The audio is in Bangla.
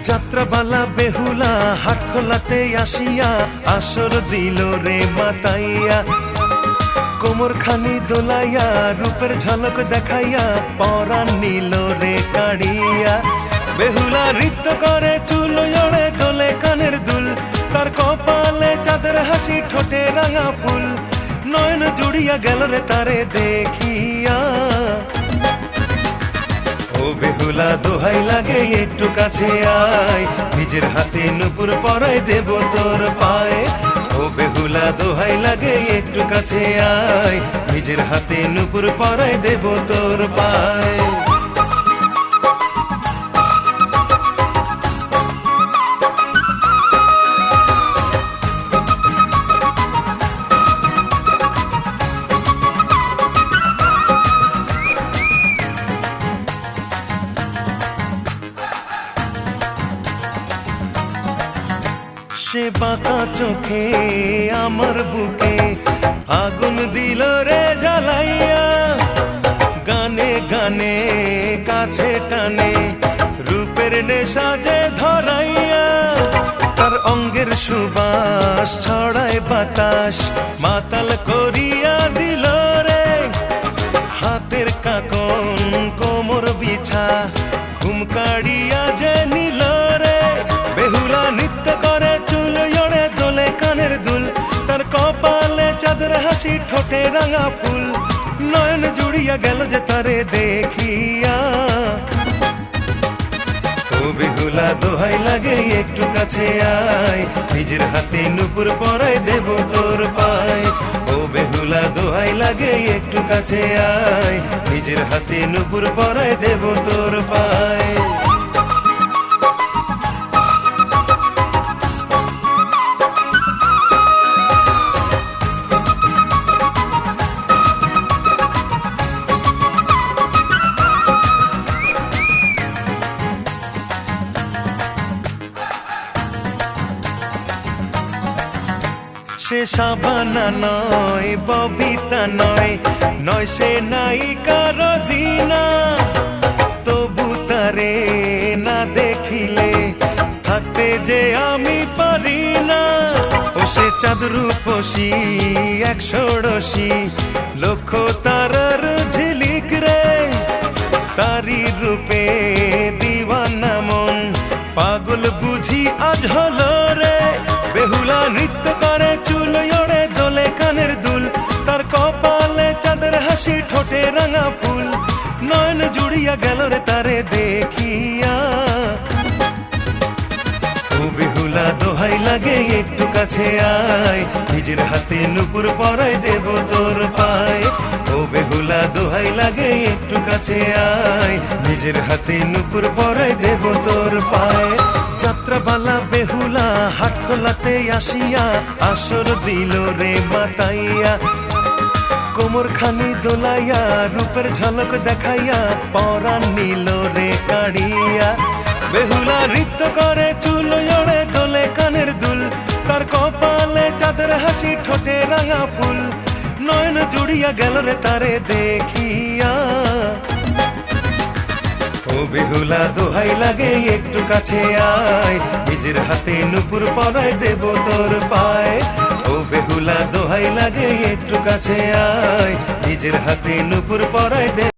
যাত্রাবালা বেহুলা হাট খোলাতে আসিয়া আসর দিল রে মাতাইয়া, কোমর খানি দোলাইয়া রূপের ঝলক দেখাইয়া পরাণ নিল রে কাড়িয়া। বেহুলা নৃত্য করে চুল ওড়ে দোলে কানের দুল, তার কপালে চাঁদের হাসি ঠোঁটে রাঙা ফুল, নয়ন জুড়িয়া গেল রে তারে দেখিয়া। ও বেহুলা দোহাই লাগে একটু কাছে আয়, নিজের হাতে নুপুর পরাই দেব তোর পায়ে। ও বেহুলা দোহাই লাগে একটু কাছে আয়, নিজের হাতে নুপুর পরাই দেব তোর পায়ে। সে বাঁকা চোখে আমার বুকে আগুন দিল রে জ্বালাইয়া, গানে গানে কাছে টানে রূপের নেশা যে ধরাইয়া। তার অঙ্গের সুবাস ছড়ায় বাতাস মাতাল করিয়া দিল রে, হাতের কাকন কোমর বিছা ঘুম কাড়িয়া যে নিল রে। বেহুলা নৃত্য করে চুল ওড়ে দোলে কানের দুল, তার কপালে চাঁদের হাসি ঠোঁটে রাঙা ফুল, নয়ন জুড়িয়া গেল যে তারে দেখিয়া। ও বেহুলা দোহাই লাগে একটু কাছে আয়, নিজের হাতে নুপুর পরাই দেব তোর পায়ে। ও বেহুলা দোহাই লাগে একটু কাছে আয়, নিজের হাতে নুপুর পরাই দেব তোর পায়ে। সে সাবানা নয় ববিতা নয়, নয় সে নায়িকা রোজিনা, তবু তারে না দেখিলে থাকতে যে আমি পারি না। ও সে চাঁদ রূপসী এক ষোড়শী, লক্ষ তারার ঝিলিক রে, তারি রূপে দিওয়ানা মন পাগল বুঝি আজ হলো রে। বেহুলা নৃত্য করে চুল ওড়ে দোলে কানের দুল, তার কপালে চাঁদের হাসি ঠোঁটে রাঙা ফুল, নয়ন জুড়িয়া গেল রে তারে দেখিয়া। ও বেহুলা দোহাই লাগে একটু কাছে আয়, নিজের হাতে নুপুর পরাই দেব তোর পায়ে। ও বেহুলা দোহাই লাগে একটু কাছে আয়, নিজের হাতে নুপুর পরাই দেব তোর পায়ে। যাত্রাবালা বেহুলা হাট খোলাতে আসিয়া আসর দিল রে মাতাইয়া, কোমর খানি দোলাইয়া রূপের ঝলক দেখাইয়া পরাণ নিল রে কাড়িয়া। বেহুলা নৃত্য করে চুল ওড়ে দোলে কানের দুল, তার কপালে চাঁদের হাসি ঠোঁটে রাঙা ফুল, নয়ন জুড়িয়া গেল রে তারে দেখিয়া। ও বেহুলা দোহাই লাগে একটু কাছে আয়, নিজের হাতে নুপুর পরাই দেব তোর পায়ে। ও বেহুলা দোহাই লাগে একটু কাছে আয়, নিজের হাতে নুপুর পরাই দেব।